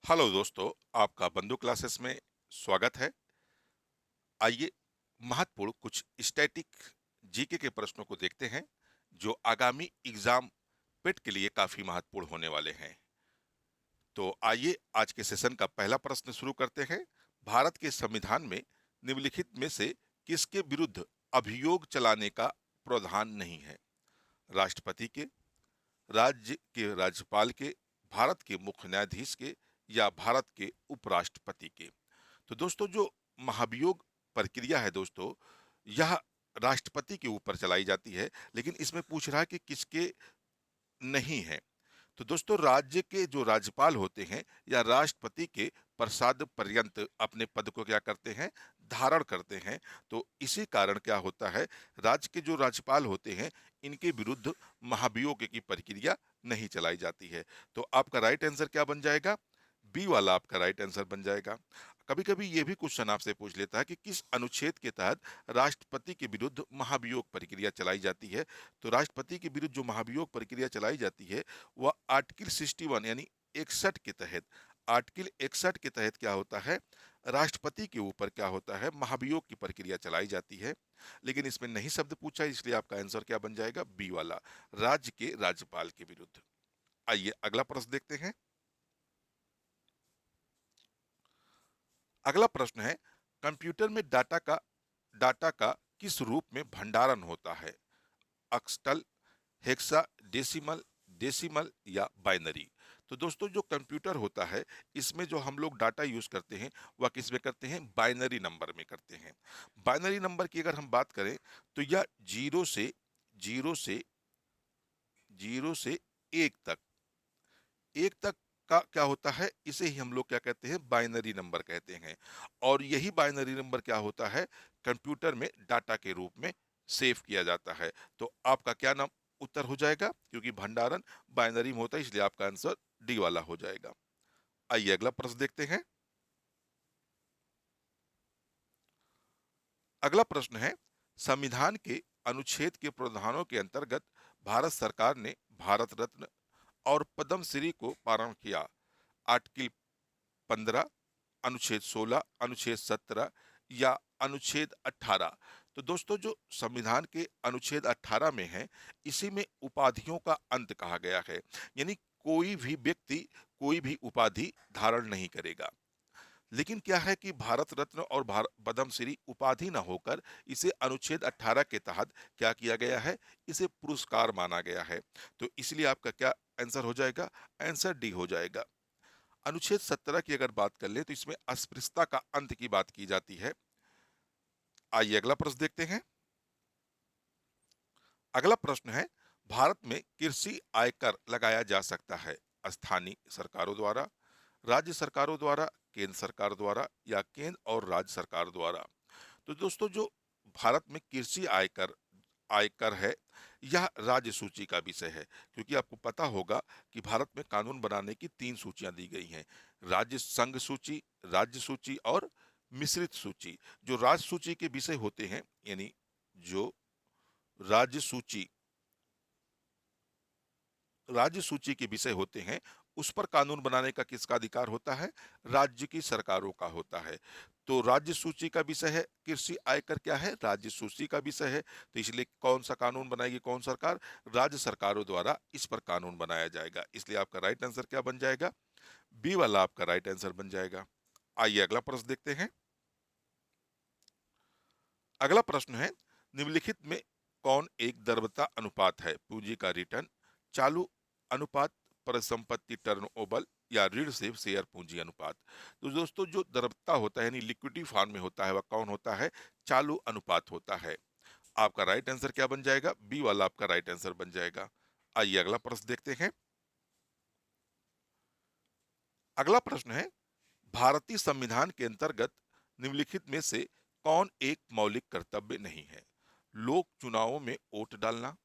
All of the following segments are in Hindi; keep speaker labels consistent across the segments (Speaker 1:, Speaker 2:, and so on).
Speaker 1: हेलो दोस्तों, आपका बंधु क्लासेस में स्वागत है। आइए महत्वपूर्ण कुछ स्टैटिक जीके के प्रश्नों को देखते हैं जो आगामी एग्जाम पेट के लिए काफी महत्वपूर्ण होने वाले हैं। तो आइए आज के सेशन का पहला प्रश्न शुरू करते हैं। भारत के संविधान में निम्नलिखित में से किसके विरुद्ध अभियोग चलाने का प्रावधान नहीं है? राष्ट्रपति के, राज्य के राज्यपाल के, भारत के मुख्य न्यायाधीश के या भारत के उपराष्ट्रपति के? तो दोस्तों, जो महाभियोग प्रक्रिया है दोस्तों, यह राष्ट्रपति के ऊपर चलाई जाती है, लेकिन इसमें पूछ रहा है कि किसके नहीं है। तो दोस्तों, राज्य के जो राज्यपाल होते हैं या राष्ट्रपति के प्रसाद पर्यंत अपने पद को क्या करते हैं, धारण करते हैं। तो इसी कारण क्या होता है, राज्य के जो राज्यपाल होते हैं इनके विरुद्ध महाभियोग की प्रक्रिया नहीं चलाई जाती है। तो आपका राइट आंसर क्या बन जाएगा? बी वाला आपका राइट आंसर बन जाएगा। कभी कभी ये भी क्वेश्चन आपसे पूछ लेता है कि किस अनुच्छेद के तहत राष्ट्रपति के विरुद्ध महाभियोग प्रक्रिया चलाई जाती है। तो राष्ट्रपति के विरुद्ध जो महाभियोग प्रक्रिया चलाई जाती है वह आर्टिकल 61 यानी 61 के तहत, आर्टिकल 61 के तहत क्या होता है, राष्ट्रपति के ऊपर क्या होता है, महाभियोग की प्रक्रिया चलाई जाती है। लेकिन इसमें नहीं शब्द पूछा, इसलिए आपका आंसर क्या बन जाएगा? बी वाला, राज्य के राज्यपाल के विरुद्ध। आइए अगला प्रश्न देखते हैं। अगला प्रश्न है, कंप्यूटर में डाटा का किस रूप में भंडारण होता है? ऑक्टल, हेक्सा डेसिमल, डेसिमल या बाइनरी? तो दोस्तों, जो कंप्यूटर होता है इसमें जो हम लोग डाटा यूज करते हैं वह किस में करते हैं? बाइनरी नंबर में करते हैं। बाइनरी नंबर की अगर हम बात करें तो यह जीरो से जीरो से एक तक का क्या होता है, इसे ही हम लोग क्या कहते हैं? बाइनरी नंबर कहते हैं। और यही बाइनरी नंबर क्या होता है, कंप्यूटर में डाटा के रूप में सेव किया जाता है। तो आपका क्या नाम उत्तर हो जाएगा? क्योंकि भंडारण बाइनरी में होता है, इसलिए आपका आंसर डी वाला हो जाएगा। आइए अगला प्रश्न देखते हैं। अगला प्रश्न है, संविधान के अनुच्छेद के प्रावधानों के अंतर्गत भारत सरकार ने भारत रत्न और पद्म श्री को प्रारंभ किया। आर्टिकल 15, अनुच्छेद 16, अनुच्छेद 17 या अनुच्छेद 18? तो दोस्तों, जो संविधान के अनुच्छेद 18 में है, इसी में उपाधियों का अंत कहा गया है। यानी कोई भी व्यक्ति कोई भी उपाधि धारण नहीं करेगा। लेकिन क्या है कि भारत रत्न और पद्म श्री उपाधि न होकर इसे अनुच्छेद 18 के तहत क्या किया गया है, इसे पुरस्कार माना गया है। तो इसलिए आपका क्या आंसर हो जाएगा? आंसर डी हो जाएगा। अनुच्छेद 17 की अगर बात कर ले तो इसमें अस्पृश्यता का अंत की बात की जाती है। आइए अगला प्रश्न देखते हैं। अगला प्रश्न है, भारत में कृषि आयकर लगाया जा सकता है स्थानीय सरकारों द्वारा, राज्य सरकारों द्वारा, केंद्र सरकार द्वारा या केंद्र और राज्य सरकार द्वारा? तो दोस्तों, जो भारत में कृषि आयकर आयकर है, यह राज्य सूची का विषय है। क्योंकि आपको पता होगा कि भारत में कानून बनाने की 3 सूचियां दी गई हैं, राज्य संघ सूची, राज्य सूची और मिश्रित सूची। जो राज्य सूची के विषय होते हैं, यानी जो राज्य सूची राज्य सूची के विषय होते हैं, उस पर कानून बनाने का किसका अधिकार होता है? राज्य की सरकारों का होता है। तो राज्य सूची का विषय है कृषि आयकर, क्या है? राज्य सूची का विषय है। तो इसलिए कौन सा कानून बनाएगी कौन सरकार? राज्य सरकारों द्वारा इस पर कानून बनाया जाएगा। इसलिए आपका राइट आंसर क्या बन जाएगा? बी वाला आपका राइट आंसर बन जाएगा। आइए अगला प्रश्न देखते हैं। अगला प्रश्न है, निम्नलिखित में कौन एक द्रव्यता अनुपात है? पूंजी का रिटर्न, चालू अनुपात, परिसंपत्ति टर्नओवर या ऋण से शेयर पूंजी अनुपात? तो दोस्तों, जो द्रव्यता होता है यानी लिक्विडिटी फॉर्म में होता है वह कौन होता है? चालू अनुपात होता है। आपका राइट आंसर क्या बन जाएगा? बी वाला आपका राइट आंसर बन जाएगा। आइए अगला प्रश्न देखते हैं। अगला प्रश्न है, भारतीय संविधान के अंतर्गत निम्नलिखित में से कौन एक मौलिक कर्तव्य नहीं है? लोक चुनावों में वोट डालना,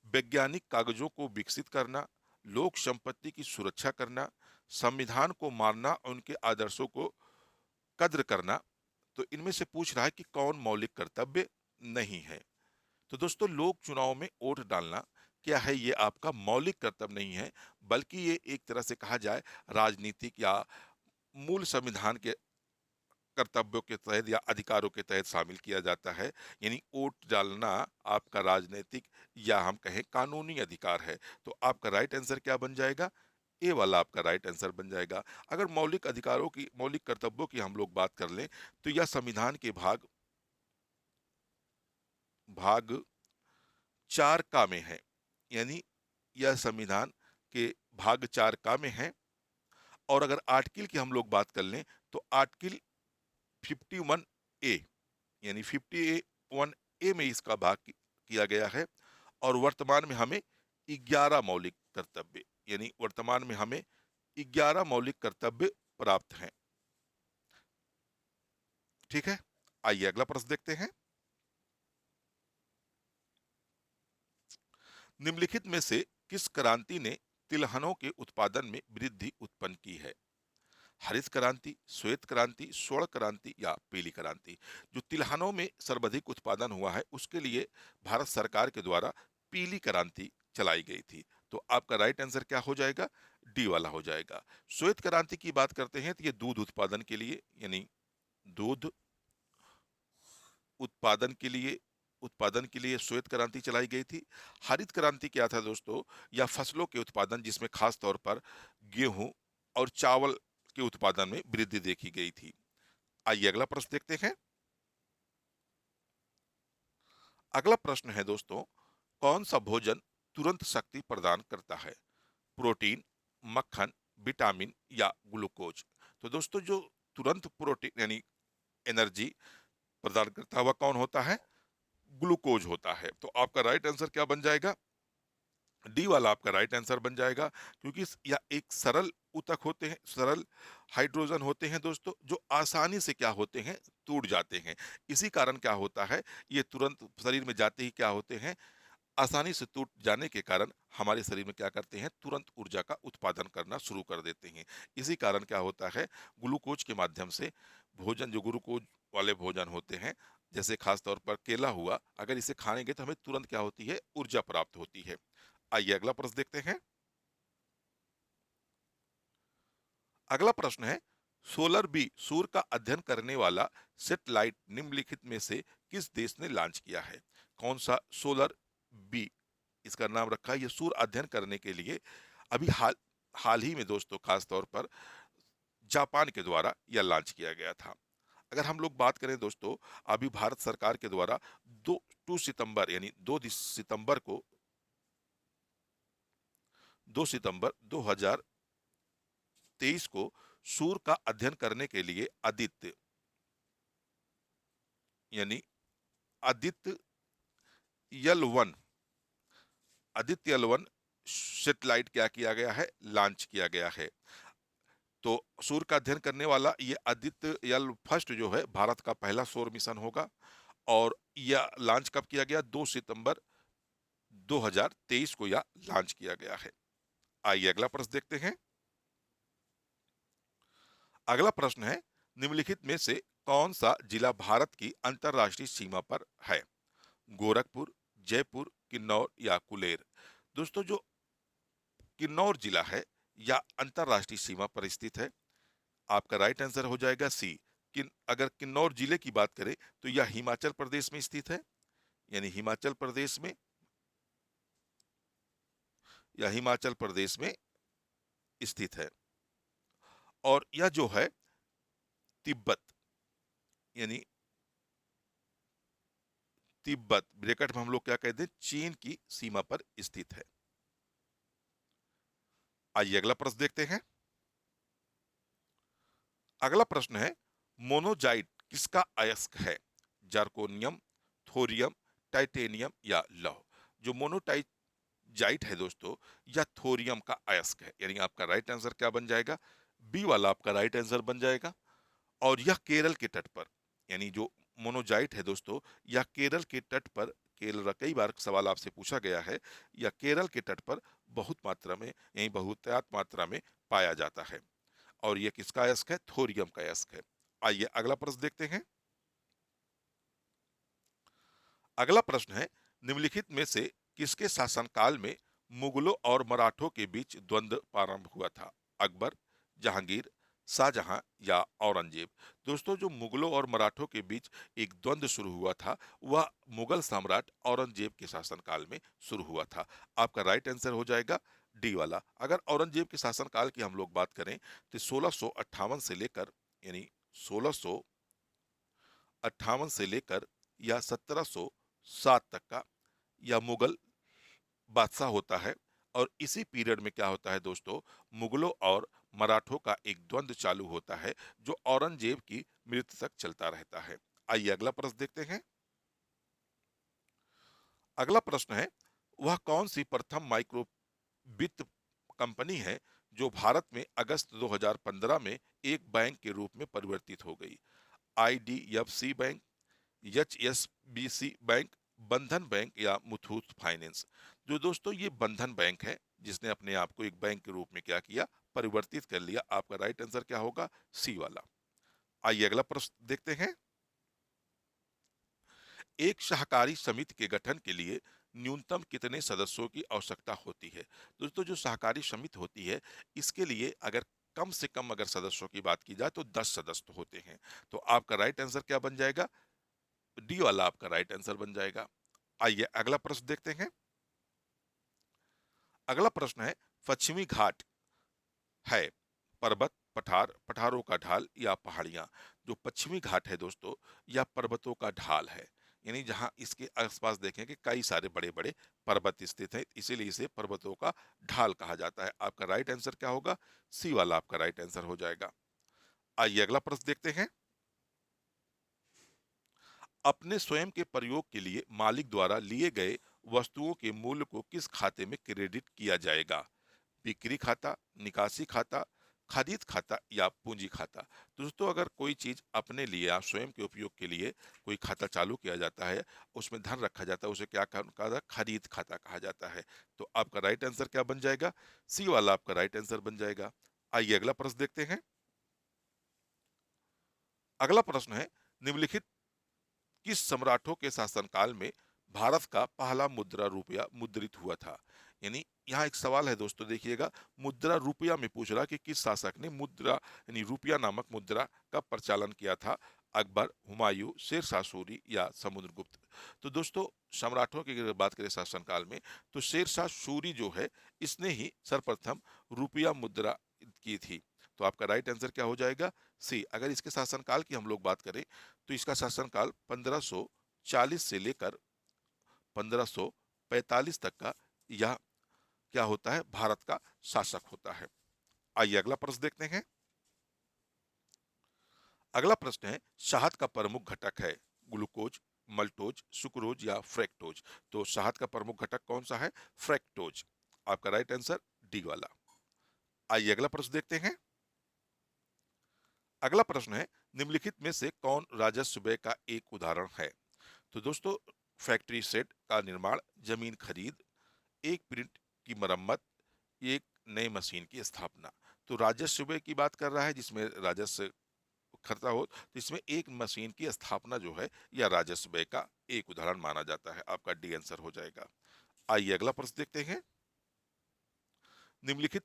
Speaker 1: वैज्ञानिक कागजों को विकसित करना, लोक संपत्ति की सुरक्षा करना, संविधान को मानना और उनके आदर्शों को कद्र करना? तो इनमें से पूछ रहा है कि कौन मौलिक कर्तव्य नहीं है। तो दोस्तों, लोक चुनाव में वोट डालना क्या है, ये आपका मौलिक कर्तव्य नहीं है, बल्कि ये एक तरह से कहा जाए राजनीतिक या मूल संविधान के कर्तव्यों के तहत या अधिकारों के तहत शामिल किया जाता है। यानी वोट डालना आपका राजनीतिक या हम कहें कानूनी अधिकार है। तो आपका राइट आंसर क्या बन जाएगा? ए वाला आपका राइट आंसर बन जाएगा। अगर मौलिक अधिकारों की, मौलिक कर्तव्यों की हम लोग बात कर लें, तो यह संविधान के भाग भाग 4 का में है। यानी यह संविधान के भाग 4 का में है। और अगर आर्टिकल की हम लोग बात कर लें, तो आर्टिकल 51 ए, यानी 51 ए में इसका भाग किया गया है। और वर्तमान में हमें 11 मौलिक कर्तव्य, यानी वर्तमान में हमें 11 मौलिक कर्तव्य प्राप्त हैं। ठीक है, आइए अगला प्रश्न देखते हैं। निम्नलिखित में से किस क्रांति ने तिलहनों के उत्पादन में वृद्धि उत्पन्न की है? हरित क्रांति, श्वेत क्रांति, स्वर्ण क्रांति या पीली क्रांति? जो तिलहनों में सर्वाधिक उत्पादन हुआ है, उसके लिए भारत सरकार के द्वारा पीली क्रांति चलाई गई थी। तो आपका राइट आंसर क्या हो जाएगा? डी वाला हो जाएगा। श्वेत क्रांति की बात करते हैं तो ये दूध उत्पादन के लिए, यानी दूध उत्पादन के लिए श्वेत क्रांति चलाई गई थी। हरित क्रांति क्या था दोस्तों? या फसलों के उत्पादन, जिसमें खास तौर पर गेहूं और चावल के उत्पादन में वृद्धि देखी गई थी। आइए अगला प्रश्न देखते हैं। अगला प्रश्न है दोस्तों, कौन सा भोजन तुरंत शक्ति प्रदान करता है? प्रोटीन, मक्खन, विटामिन या ग्लूकोज? तो दोस्तों, जो तुरंत प्रोटीन यानी एनर्जी प्रदान करता हुआ कौन होता है? ग्लूकोज होता है। तो आपका राइट आंसर क्या बन जाएगा? डी वाला आपका राइट आंसर बन जाएगा। क्योंकि या एक सरल ऊतक होते हैं, सरल हाइड्रोजन होते हैं दोस्तों, जो आसानी से क्या होते हैं? टूट जाते हैं। इसी कारण क्या होता है, ये तुरंत शरीर में जाते ही क्या होते हैं? आसानी से टूट जाने के कारण हमारे शरीर में क्या करते हैं? तुरंत ऊर्जा का उत्पादन करना शुरू कर देते हैं। इसी कारण क्या होता है? ग्लूकोज के माध्यम से भोजन, जो ग्लूकोज वाले भोजन होते हैं, जैसे खास तौर पर केला हुआ, अगर इसे खाएंगे तो हमें तुरंत क्या होती है? ऊर्जा प्राप्त होती है। आइए अगला प्रश्न देखते हैं। अगला प्रश्न है, सोलर बी, सूर्य का अध्ययन करने वाला सैटेलाइट निम्नलिखित में से किस देश ने लॉन्च किया है? कौन सा सोलर बी इसका नाम रखा है? ये सूर्य अध्ययन करने के लिए अभी हाल हाल ही में दोस्तों, खास तौर पर जापान के द्वारा यह लॉन्च किया गया था। अगर हम लोग बात करें दोस्तों, अभी भारत सरकार के द्वारा 2 सितंबर, यानी 2 सितंबर को 2 सितंबर 2023 को सूर्य का अध्ययन करने के लिए यानी आदित्य यल 1 आदित्य यल 1 सैटेलाइट क्या किया गया है? लॉन्च किया गया है। तो सूर्य का अध्ययन करने वाला ये आदित्य यल 1 जो है, भारत का पहला सौर मिशन होगा। और यह लॉन्च कब किया गया? 2 सितंबर 2023 को यह लॉन्च किया गया है। आइए अगला प्रश्न देखते हैं। अगला प्रश्न है, निम्नलिखित में से कौन सा जिला भारत की अंतरराष्ट्रीय सीमा पर है? गोरखपुर, जयपुर, किन्नौर या कुलेर? दोस्तों, जो किन्नौर जिला है, या अंतरराष्ट्रीय सीमा पर स्थित है। आपका राइट आंसर हो जाएगा सी। अगर किन्नौर जिले की बात करें तो यह हिमाचल प्रदेश में स्थित है। यानी हिमाचल प्रदेश में स्थित है। और यह जो है तिब्बत, यानी तिब्बत ब्रैकेट में हम लोग क्या कहते हैं? चीन की सीमा पर स्थित है। आइए अगला प्रश्न देखते हैं। अगला प्रश्न है, मोनोजाइट किसका अयस्क है? जार्कोनियम, थोरियम, टाइटेनियम या लौह? जो मोनोटाइजाइट है दोस्तों, यह थोरियम का अयस्क है। यानी आपका राइट आंसर क्या बन जाएगा? बी वाला आपका राइट आंसर बन जाएगा। और यह केरल के तट पर, यानी जो मोनोजाइट है दोस्तों, यह केरल के तट पर, केरल, कई बार सवाल आपसे पूछा गया है, यह केरल के तट पर बहुत मात्रा में, यही बहुतायत मात्रा में पाया जाता है। और यह किसका अयस्क है? थोरियम का अयस्क है। आइए अगला प्रश्न देखते हैं। अगला प्रश्न है, निम्नलिखित में से किसके शासनकाल में मुगलों और मराठों के बीच द्वंद्व प्रारंभ हुआ था? अकबर, जहांगीर, शाहजहां या औरंगजेब? दोस्तों, जो मुगलों और मराठों के बीच एक द्वंद्व शुरू हुआ था, वह मुगल सम्राट औरंगजेब के शासनकाल में शुरू हुआ था। आपका राइट आंसर हो जाएगा डी वाला। अगर औरंगजेब के शासनकाल की हम लोग बात करें तो 1658 से लेकर, यानी 1658 से लेकर या 1707 तक का यह मुगल बादशाह होता है। और इसी पीरियड में क्या होता है दोस्तों, मुगलों और मराठों का एक द्वंद्व चालू होता है जो औरंगजेब की मृत्यु तक चलता रहता है। आइए अगला प्रश्न देखते हैं। अगला प्रश्न है, वह कौन सी प्रथम माइक्रो वित्त कंपनी है जो भारत में अगस्त 2015 में एक बैंक के रूप में परिवर्तित हो गई? आईडीएफसी बैंक, एचएसबीसी बैंक, बंधन बैंक या मुथूट फाइनेंस? जो दोस्तों ये बंधन बैंक है, जिसने अपने आप को एक बैंक के रूप में क्या किया, परिवर्तित कर लिया। आपका राइट आंसर क्या होगा? सी वाला। आइए अगला प्रश्न देखते हैं। एक सहकारी समिति के गठन के लिए न्यूनतम कितने सदस्यों की आवश्यकता होती है? दोस्तों, जो सहकारी समिति होती है, इसके लिए अगर कम से कम अगर सदस्यों की बात की जाए तो 10 सदस्य होते हैं। तो आपका राइट आंसर क्या बन जाएगा? डी वाला आपका राइट आंसर बन जाएगा। आइए अगला प्रश्न देखते हैं। अगला प्रश्न है, पश्चिमी घाट है पर्वत, पठार, पठारों का ढाल या पहाड़ियां? जो पश्चिमी घाट है दोस्तों, यह पर्वतों का ढाल है। यानी जहां इसके आसपास देखें कि कई सारे बड़े बड़े पर्वत स्थित हैं, इसीलिए इसे पर्वतों का ढाल कहा जाता है। आपका राइट आंसर क्या होगा? सी वाला आपका राइट आंसर हो जाएगा। आइए अगला प्रश्न देखते हैं। अपने स्वयं के प्रयोग के लिए मालिक द्वारा लिए गए वस्तुओं के मूल्य को किस खाते में क्रेडिट किया जाएगा? बिक्री खाता, निकासी खाता, खरीद खाता या पूंजी खाता? दोस्तों, अगर कोई चीज अपने लिए या स्वयं के उपयोग के लिए कोई खाता चालू किया जाता है, उसमें धन रखा जाता है, उसे क्या कहा जाता है? खरीद खाता कहा जाता है। तो आपका राइट आंसर क्या बन जाएगा? सी वाला आपका राइट आंसर बन जाएगा। आइए अगला प्रश्न देखते हैं। अगला प्रश्न है, निम्नलिखित किस सम्राटों के शासनकाल में भारत का पहला मुद्रा रुपया मुद्रित हुआ था? यानी यहाँ एक सवाल है दोस्तों, देखिएगा, मुद्रा रुपया में पूछ रहा कि किस शासक ने मुद्रा यानी रुपया नामक मुद्रा का प्रचालन किया था? अकबर, हुमायूं, शेरशाह सूरी या समुद्रगुप्त? तो दोस्तों, सम्राटों की अगर बात करें शासनकाल में, तो शेरशाह सूरी जो है, इसने ही सर्वप्रथम रुपया मुद्रा की थी। तो आपका राइट आंसर क्या हो जाएगा? सी। अगर इसके शासनकाल की हम लोग बात करें तो इसका शासनकाल 1540 से लेकर 1545 तक का यह क्या होता है? भारत का शासक होता है। आइए अगला प्रश्न देखते हैं। अगला प्रश्न है, शहद का प्रमुख घटक है ग्लूकोज, मल्टोज, सुक्रोज या फ्रेक्टोज? तो शहद का प्रमुख घटक कौन सा है? फ्रेक्टोज। आपका राइट आंसर डी वाला। आइए अगला प्रश्न देखते हैं। अगला प्रश्न है, निम्नलिखित में से कौन राजस्व व्यय का एक उदाहरण है? तो दोस्तों, फैक्ट्री सेट का निर्माण, जमीन खरीद, एक प्रिंट की मरम्मत, एक नई मशीन की स्थापना? तो राजस्व व्यय की बात कर रहा है, जिसमें राजस्व खर्चा हो, तो इसमें एक मशीन की स्थापना जो है, यह राजस्व व्यय का एक उदाहरण माना जाता है। आपका डी आंसर हो जाएगा। आइए अगला प्रश्न देखते हैं। निम्नलिखित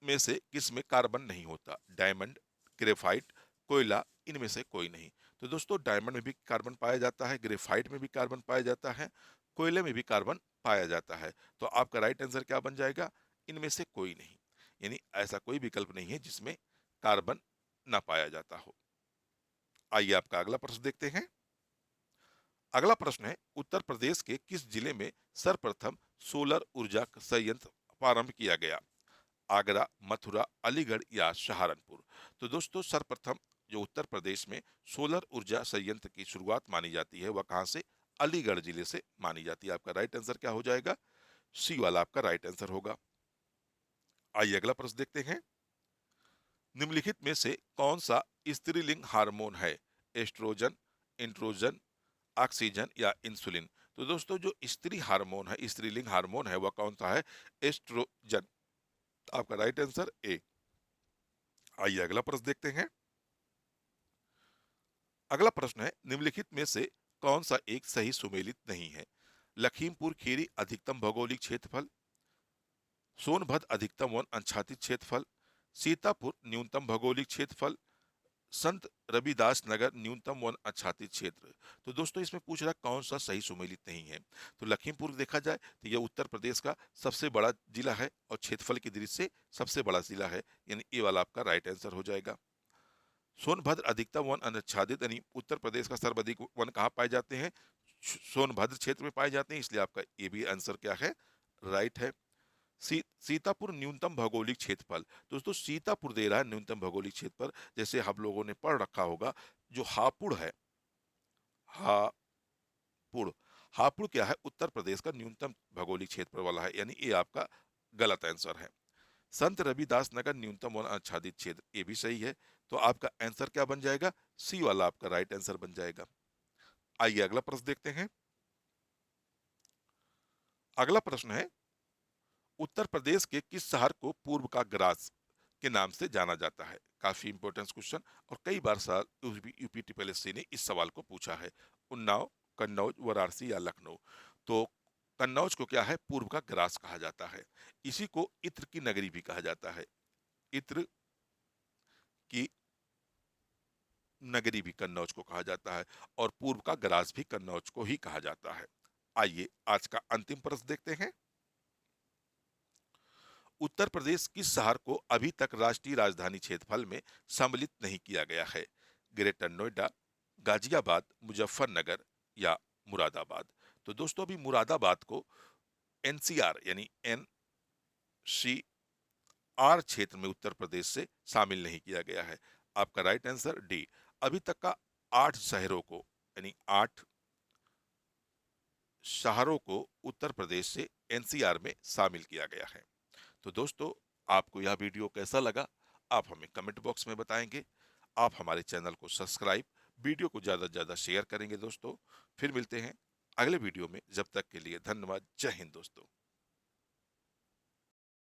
Speaker 1: में से किसमें कार्बन नहीं होता? डायमंड, ग्रेफाइट, कोयला, इनमें से कोई नहीं? तो दोस्तों, डायमंड में भी कार्बन पाया जाता है, ग्रेफाइट में भी कार्बन पाया जाता है, कोयले में भी कार्बन पाया जाता है। तो आपका राइट आंसर क्या बन जाएगा? इनमें से कोई नहीं। यानी ऐसा कोई विकल्प नहीं है जिसमें कार्बन ना पाया जाता हो। आइए आपका अगला प्रश्न देखते हैं। अगला प्रश्न है, उत्तर प्रदेश के किस जिले में सर्वप्रथम सोलर ऊर्जा संयंत्र प्रारंभ किया गया? आगरा, मथुरा, अलीगढ़ या सहारनपुर? तो दोस्तों, सर्वप्रथम जो उत्तर प्रदेश में सोलर ऊर्जा संयंत्र की शुरुआत मानी जाती है, वह कहां से? अलीगढ़ जिले से मानी जाती है। आपका राइट आंसर क्या हो जाएगा? सी वाला आपका राइट आंसर होगा। आइए अगला प्रश्न देखते हैं। निम्नलिखित में से कौन सा स्त्रीलिंग हार्मोन है? एस्ट्रोजन, इंट्रोजन, ऑक्सीजन या इंसुलिन? तो दोस्तों, जो स्त्री हार्मोन है, स्त्रीलिंग हार्मोन है, वह कौन सा है? एस्ट्रोजन। आपका राइट आंसर ए। आइए अगला प्रश्न देखते हैं। अगला प्रश्न है, निम्नलिखित में से कौन सा एक सही सुमेलित नहीं है? लखीमपुर खीरी अधिकतम भौगोलिक क्षेत्रफल, सोनभद्र अधिकतम वन आच्छादित क्षेत्रफल, सीतापुर न्यूनतम भौगोलिक क्षेत्रफल, संत रविदास नगर न्यूनतम वन आच्छादित क्षेत्र। तो दोस्तों इसमें पूछ रहा कौन सा सही सुमेलित नहीं है। तो लखीमपुर देखा जाए तो यह उत्तर प्रदेश का सबसे बड़ा जिला है और क्षेत्रफल की दृष्टि से सबसे बड़ा जिला है, यानी ये वाला आपका राइट आंसर हो जाएगा। सोनभद्र अधिकतम वन अनाच्छादित, यानी उत्तर प्रदेश का सर्वाधिक वन कहाँ पाए जाते हैं, सोनभद्र क्षेत्र में पाए जाते हैं, इसलिए आपका ये भी आंसर क्या है, राइट है। सीतापुर न्यूनतम भौगोलिक क्षेत्रफल, दोस्तों सीतापुर दे रहा है न्यूनतम भौगोलिक क्षेत्रफल, जैसे हम लोगों ने पढ़ रखा होगा जो हापुड़ है, हापुड़, हापुड़ क्या है, उत्तर प्रदेश का न्यूनतम भौगोलिक क्षेत्रफल वाला है, यानी ये आपका गलत आंसर है। संत रविदास नगर न्यूनतम वन आच्छादित क्षेत्र, ये भी सही है। तो आपका आंसर क्या बन जाएगा, सी वाला आपका राइट आंसर बन जाएगा। आइए अगला प्रश्न देखते हैं। अगला प्रश्न है, उत्तर प्रदेश के किस शहर को पूर्व का ग्रास के नाम से जाना जाता है। काफी इंपॉर्टेंट क्वेश्चन, और कई बार साल यूपी टीपीएससी ने इस सवाल को पूछा है। उन्नाव, कन्नौज, वाराणसी या लखनऊ। तो कन्नौज को क्या है, पूर्व का ग्रास कहा जाता है। इसी को इत्र की नगरी भी कहा जाता है, इत्र की नगरी भी कन्नौज को कहा जाता है, और पूर्व का ग्रास भी कन्नौज को ही कहा जाता है। आइए आज का अंतिम प्रश्न देखते हैं। उत्तर प्रदेश किस शहर को अभी तक राष्ट्रीय राजधानी क्षेत्रफल में सम्मिलित नहीं किया गया है। ग्रेटर नोएडा, गाजियाबाद, मुजफ्फरनगर या मुरादाबाद। तो दोस्तों अभी मुरादाबाद को एनसीआर यानी एनसीआर क्षेत्र में उत्तर प्रदेश से शामिल नहीं किया गया है। आपका राइट आंसर डी। अभी तक का 8 शहरों को, यानी 8 शहरों को उत्तर प्रदेश से एनसीआर में शामिल किया गया है। तो दोस्तों आपको यह वीडियो कैसा लगा, आप हमें कमेंट बॉक्स में बताएंगे। आप हमारे चैनल को सब्सक्राइब, वीडियो को ज़्यादा से ज़्यादा शेयर करेंगे दोस्तों। फिर मिलते हैं अगले वीडियो में, जब तक के लिए धन्यवाद। जय हिंद दोस्तों।